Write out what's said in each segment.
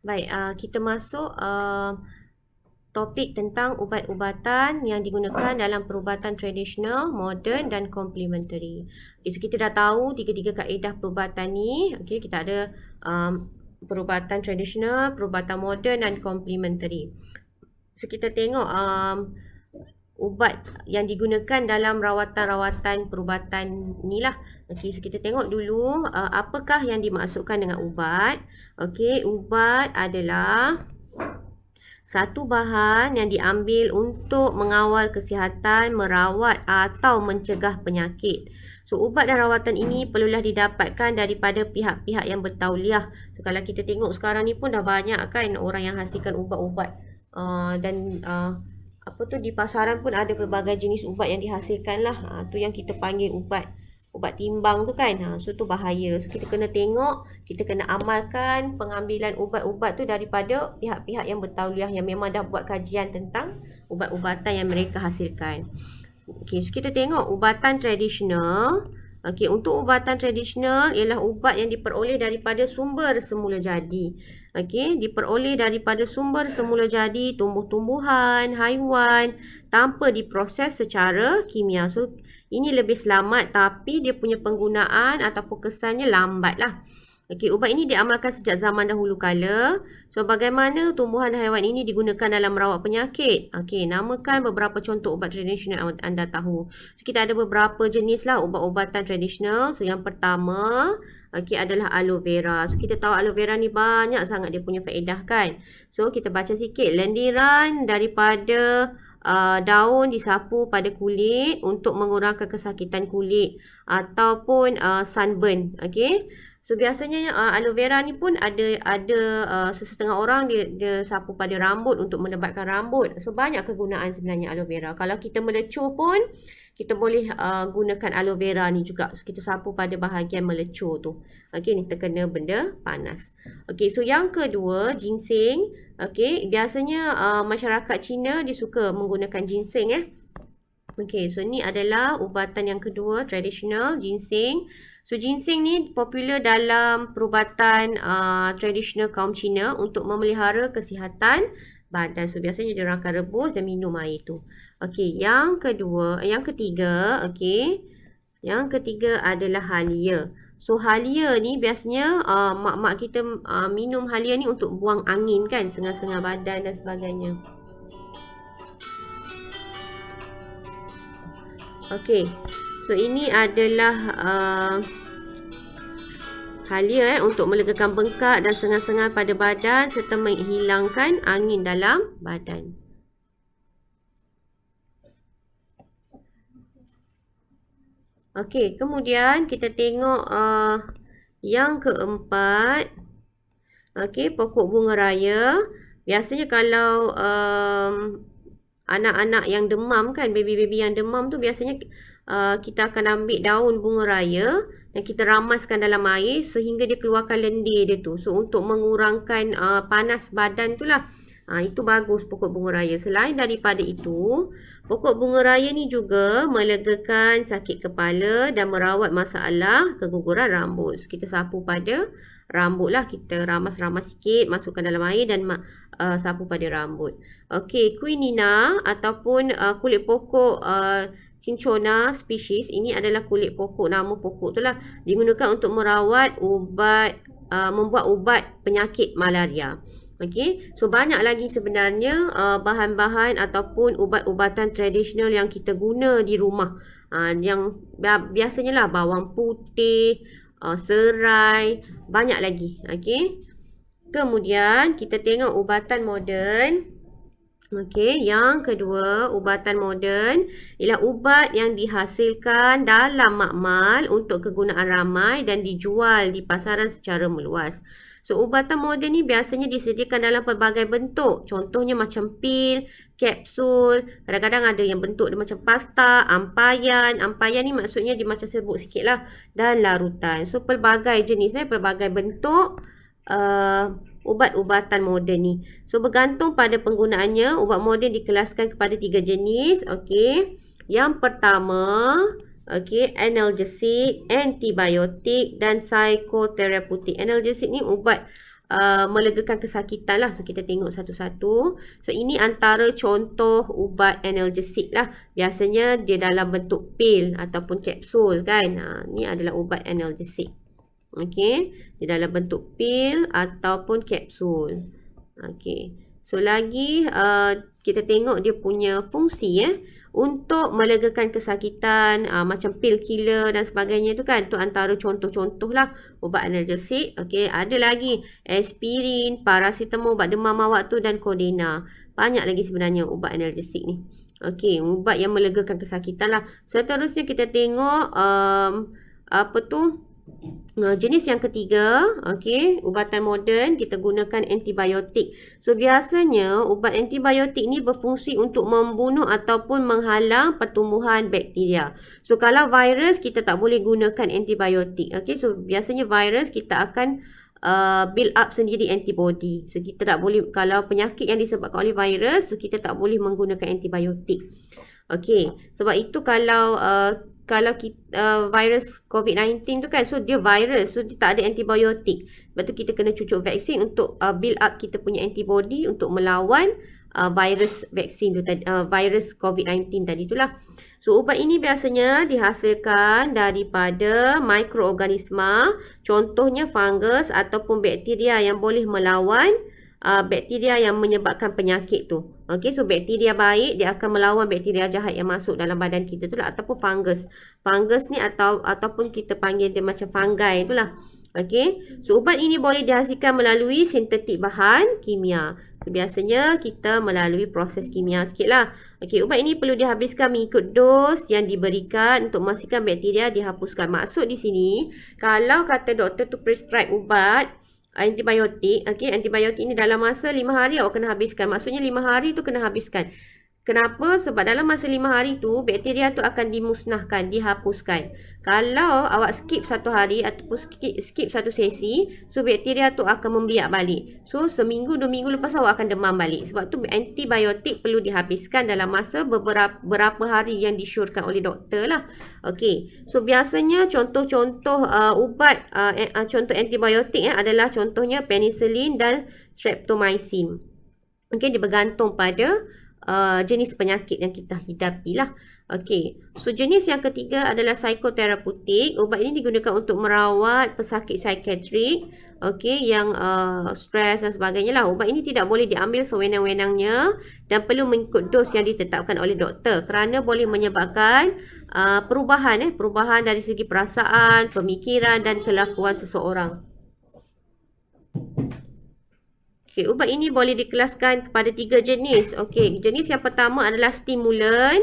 Baik, kita masuk topik tentang ubat-ubatan yang digunakan dalam perubatan tradisional, moden dan complementary. Okay, so kita dah tahu tiga-tiga kaedah perubatan ni. Okay, kita ada perubatan tradisional, perubatan moden dan complementary. So kita tengok ubat yang digunakan dalam rawatan-rawatan perubatan ni lah. Okey, so kita tengok dulu apakah yang dimaksudkan dengan ubat. Okey, ubat adalah satu bahan yang diambil untuk mengawal kesihatan, merawat atau mencegah penyakit. So, ubat dan rawatan ini perlulah didapatkan daripada pihak-pihak yang bertauliah. So, kalau kita tengok sekarang ni pun dah banyak kan orang yang hasilkan ubat-ubat. Dan apa tu, di pasaran pun ada pelbagai jenis ubat yang dihasilkan lah. Tu yang kita panggil ubat timbang tu kan. So tu bahaya. So kita kena tengok, kita kena amalkan pengambilan ubat-ubat tu daripada pihak-pihak yang bertauliah, yang memang dah buat kajian tentang ubat-ubatan yang mereka hasilkan. Okey, so kita tengok ubatan tradisional. Okey, untuk ubatan tradisional ialah ubat yang diperoleh daripada sumber semula jadi. Okey, diperoleh daripada sumber semula jadi tumbuh-tumbuhan, haiwan tanpa diproses secara kimia. So, ini lebih selamat tapi dia punya penggunaan ataupun kesannya lambat lah. Okey, ubat ini diamalkan sejak zaman dahulu kala. So, bagaimana tumbuhan haiwan ini digunakan dalam merawat penyakit? Okey, namakan beberapa contoh ubat tradisional yang anda tahu. So, kita ada beberapa jenis lah ubat-ubatan tradisional. So, yang pertama, okey, adalah aloe vera. So, kita tahu aloe vera ni banyak sangat dia punya faedah kan. So, kita baca sikit. Lendiran daripada daun disapu pada kulit untuk mengurangkan kesakitan kulit ataupun sunburn. Okey. So biasanya aloe vera ni pun ada sesetengah orang dia sapu pada rambut untuk melebatkan rambut. So banyak kegunaan sebenarnya aloe vera. Kalau kita melecur pun kita boleh gunakan aloe vera ni juga. So kita sapu pada bahagian melecur tu. Okey, ni terkena benda panas. Okey, so yang kedua ginseng. Okey, biasanya masyarakat Cina dia suka menggunakan ginseng Okey, so ni adalah ubatan yang kedua tradisional ginseng. So ginseng ni popular dalam perubatan tradisional kaum Cina untuk memelihara kesihatan badan. So biasanya dia orang akan rebus dan minum air tu. Okey, yang ketiga, okey. Yang ketiga adalah halia. So halia ni biasanya mak-mak kita minum halia ni untuk buang angin kan, sengal-sengal badan dan sebagainya. Okey. So ini adalah halia untuk melegakan bengkak dan sengal-sengal pada badan serta menghilangkan angin dalam badan. Okey, kemudian kita tengok yang keempat. Okey, pokok bunga raya. Biasanya kalau anak-anak yang demam kan, baby-baby yang demam tu biasanya kita akan ambil daun bunga raya dan kita ramaskan dalam air sehingga dia keluarkan lendir dia tu. So untuk mengurangkan panas badan tu lah. Itu bagus pokok bunga raya. Selain daripada itu, pokok bunga raya ni juga melegakan sakit kepala dan merawat masalah keguguran rambut. So, kita sapu pada rambut lah, kita ramas-ramas sikit, masukkan dalam air dan sapu pada rambut. Okey, quinina ataupun kulit pokok cinchona spesies, ini adalah kulit pokok, nama pokok tu lah, digunakan untuk merawat membuat ubat penyakit malaria. Okey, so banyak lagi sebenarnya bahan-bahan ataupun ubat-ubatan tradisional yang kita guna di rumah. Yang biasanya lah bawang putih, serai, banyak lagi. Okey. Kemudian kita tengok ubatan moden. Okey, yang kedua, ubatan moden ialah ubat yang dihasilkan dalam makmal untuk kegunaan ramai dan dijual di pasaran secara meluas. So, ubatan moden ni biasanya disediakan dalam pelbagai bentuk. Contohnya macam pil, kapsul, kadang-kadang ada yang bentuk dia macam pasta, ampayan. Ampayan ni maksudnya dia macam serbuk sikit lah. Dan larutan. So, pelbagai jenis, pelbagai bentuk ubat-ubatan moden ni. So, bergantung pada penggunaannya, ubat moden dikelaskan kepada 3 jenis. Okey. Yang pertama, okey, analgesik, antibiotik dan psikoterapeutik. Analgesik ni ubat melegakan kesakitan lah. So kita tengok satu-satu. So ini antara contoh ubat analgesik lah. Biasanya dia dalam bentuk pil ataupun kapsul kan. Ni adalah ubat analgesik. Okey, dia dalam bentuk pil ataupun kapsul. Okey. So lagi kita tengok dia punya fungsi untuk melegakan kesakitan, macam pil killer dan sebagainya tu kan. Tu antara contoh-contoh lah ubat analgesik. Okey, ada lagi aspirin, paracetamol, ubat demam awak tu dan Codeine. Banyak lagi sebenarnya ubat analgesik ni. Okey, ubat yang melegakan kesakitan lah. Seterusnya kita tengok jenis yang ketiga, okey, ubatan moden kita gunakan antibiotik. So biasanya ubat antibiotik ni berfungsi untuk membunuh ataupun menghalang pertumbuhan bakteria. So kalau virus kita tak boleh gunakan antibiotik. Okey, so biasanya virus kita akan build up sendiri antibody. So kita tak boleh, kalau penyakit yang disebabkan oleh virus, so kita tak boleh menggunakan antibiotik. Okey, sebab itu kalau kita, virus COVID-19 tu kan, so dia virus, so dia tak ada antibiotik. Sebab tu kita kena cucuk vaksin untuk build up kita punya antibody untuk melawan virus vaksin tu tadi, virus COVID-19 tadi itulah. So ubat ini biasanya dihasilkan daripada mikroorganisma, contohnya fungus ataupun bakteria yang boleh melawan bakteria yang menyebabkan penyakit tu. Okey, so bakteria baik dia akan melawan bakteria jahat yang masuk dalam badan kita tu lah, ataupun fungus. Fungus ni ataupun kita panggil dia macam fungi itulah. Okey, so ubat ini boleh dihasilkan melalui sintetik bahan kimia. So biasanya kita melalui proses kimia sikit lah. Okey, ubat ini perlu dihabiskan mengikut dos yang diberikan untuk memastikan bakteria dihapuskan. Maksud di sini, kalau kata doktor tu prescribe ubat antibiotik, okey, antibiotik ni dalam masa 5 hari awak kena habiskan. Maksudnya 5 hari tu kena habiskan. Kenapa? Sebab dalam masa 5 hari tu bakteria tu akan dimusnahkan, dihapuskan. Kalau awak skip 1 hari ataupun skip 1 sesi, so bakteria tu akan membiak balik. So seminggu 2 minggu lepas awak akan demam balik. Sebab tu antibiotik perlu dihabiskan dalam masa beberapa hari yang disyorkan oleh doktor lah. Okey. So biasanya contoh-contoh ubat contoh antibiotik adalah contohnya penicillin dan streptomycin. Okey, dia bergantung pada jenis penyakit yang kita hidapi lah. Okey, so jenis yang ketiga adalah psikoterapeutik. Ubat ini digunakan untuk merawat pesakit psikiatrik, okey, yang stres dan sebagainya lah. Ubat ini tidak boleh diambil sewenang-wenangnya dan perlu mengikut dos yang ditetapkan oleh doktor kerana boleh menyebabkan perubahan dari segi perasaan, pemikiran dan kelakuan seseorang. Okey, ubat ini boleh dikelaskan kepada 3 jenis. Okey, jenis yang pertama adalah stimulan,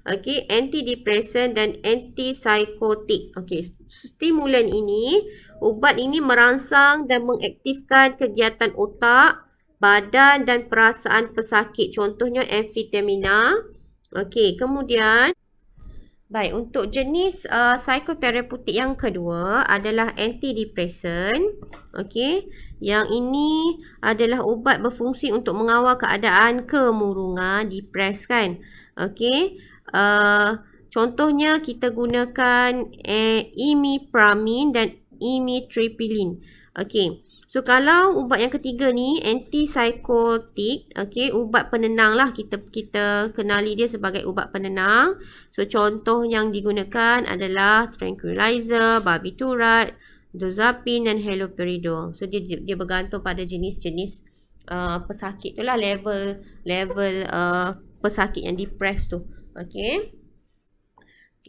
okey, antidepresan dan antipsikotik. Okey, stimulan ini, ubat ini merangsang dan mengaktifkan kegiatan otak, badan dan perasaan pesakit. Contohnya amfetamina. Okey, kemudian baik, untuk jenis psikoterapeutik yang kedua adalah antidepresan. Okey, yang ini adalah ubat berfungsi untuk mengawal keadaan kemurungan, depres kan. Okey, contohnya kita gunakan imipramine dan amitriptyline. Okey, so kalau ubat yang ketiga ni antipsikotik, okey, ubat penenang lah, kita kenali dia sebagai ubat penenang. So contoh yang digunakan adalah tranquilizer, barbiturat, dozapine dan haloperidol. So dia bergantung pada jenis-jenis pesakit tu lah, level pesakit yang depres tu. Okey.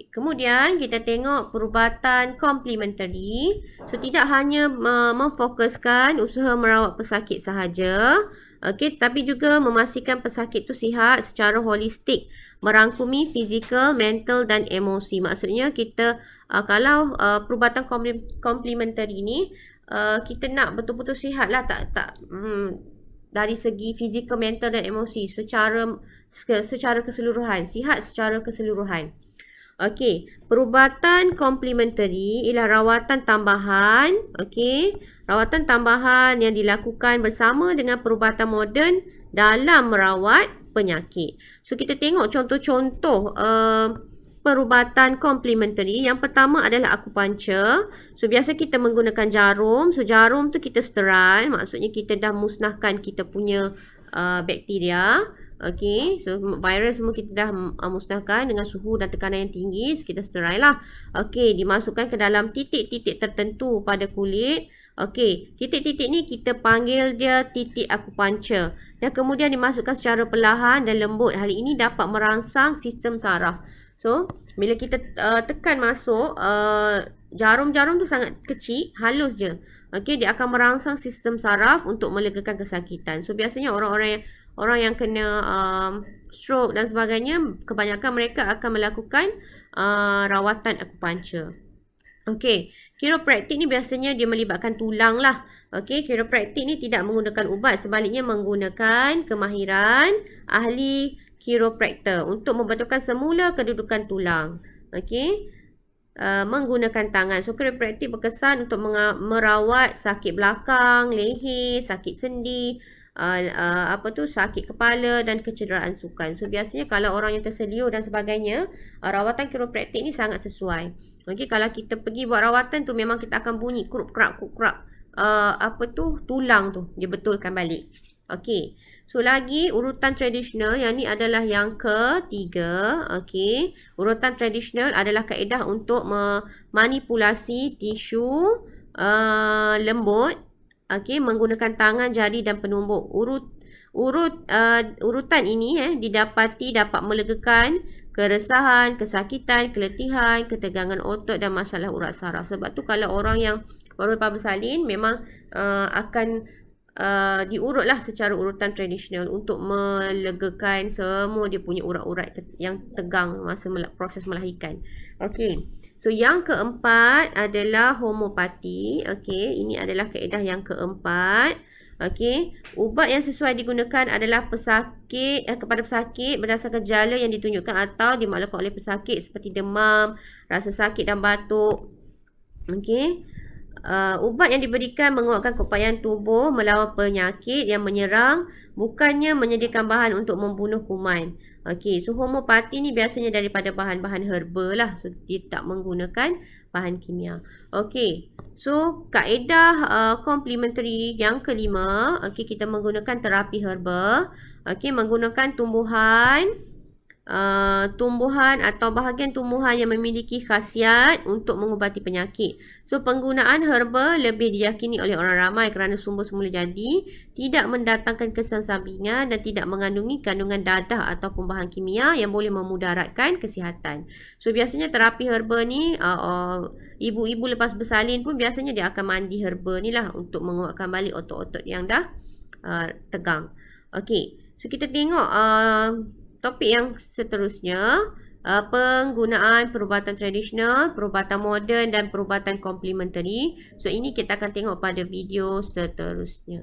Kemudian kita tengok perubatan komplementari. So tidak hanya memfokuskan usaha merawat pesakit sahaja, okey, tapi juga memastikan pesakit tu sihat secara holistik, merangkumi fizikal, mental dan emosi. Maksudnya kita kalau perubatan komplementari ni kita nak betul-betul sihat lah, dari segi fizikal, mental dan emosi secara keseluruhan, sihat secara keseluruhan. Okey, perubatan komplementari ialah rawatan tambahan, okey, rawatan tambahan yang dilakukan bersama dengan perubatan moden dalam merawat penyakit. So kita tengok contoh-contoh perubatan komplementari. Yang pertama adalah akupuncture. So biasa kita menggunakan jarum. So jarum tu kita sterile, maksudnya kita dah musnahkan kita punya bakteria. Okey, so virus semua kita dah musnahkan dengan suhu dan tekanan yang tinggi. So kita sterile lah. Okey, dimasukkan ke dalam titik-titik tertentu pada kulit. Okey, titik-titik ni kita panggil dia titik akupuncture. Dan kemudian dimasukkan secara perlahan dan lembut. Hal ini dapat merangsang sistem saraf. So, bila kita tekan masuk, jarum-jarum tu sangat kecil, halus je. Okey, dia akan merangsang sistem saraf untuk melegakan kesakitan. So, biasanya orang yang kena stroke dan sebagainya, kebanyakan mereka akan melakukan rawatan akupuncture. Okey, chiropractic ni biasanya dia melibatkan tulang lah. Okey, chiropractic ni tidak menggunakan ubat, sebaliknya menggunakan kemahiran ahli chiropractor untuk membetulkan semula kedudukan tulang. Okey, menggunakan tangan. So, chiropractic berkesan untuk merawat sakit belakang, leher, sakit sendi, sakit kepala dan kecederaan sukan. So, biasanya kalau orang yang terseliur dan sebagainya, rawatan chiropractic ni sangat sesuai. Okey, kalau kita pergi buat rawatan tu memang kita akan bunyi krup-krap. Tulang tu dia betulkan balik. Okey. So lagi urutan tradisional, yang ni adalah yang ketiga. Okey. Urutan tradisional adalah kaedah untuk memanipulasi tisu lembut. Okey, menggunakan tangan, jari dan penumbuk. Urutan ini didapati dapat melegakan keresahan, kesakitan, keletihan, ketegangan otot dan masalah urat saraf. Sebab tu kalau orang yang baru lepas bersalin memang akan diurutlah secara urutan tradisional untuk melegakan semua dia punya urat-urat yang tegang masa proses melahirkan. Okey. So yang keempat adalah homopati. Okey, ini adalah kaedah yang keempat. Okey, ubat yang sesuai digunakan adalah kepada pesakit berdasarkan gejala yang ditunjukkan atau dimaklumkan oleh pesakit seperti demam, rasa sakit dan batuk. Okey. Ubat yang diberikan menguatkan keupayaan tubuh melawan penyakit yang menyerang, bukannya menyediakan bahan untuk membunuh kuman. Okey, so homopati ni biasanya daripada bahan-bahan herba lah. So dia tak menggunakan bahan kimia. Okey, so kaedah komplementari yang kelima, okey, kita menggunakan terapi herba. Okey, menggunakan tumbuhan atau bahagian tumbuhan yang memiliki khasiat untuk mengubati penyakit. So, penggunaan herba lebih diyakini oleh orang ramai kerana sumber semula jadi, tidak mendatangkan kesan sampingan dan tidak mengandungi kandungan dadah ataupun bahan kimia yang boleh memudaratkan kesihatan. So, biasanya terapi herba ni, ibu-ibu lepas bersalin pun biasanya dia akan mandi herba ni lah untuk menguatkan balik otot-otot yang dah tegang. Okey, so kita tengok topik yang seterusnya, penggunaan perubatan tradisional, perubatan moden dan perubatan komplementari. So ini kita akan tengok pada video seterusnya.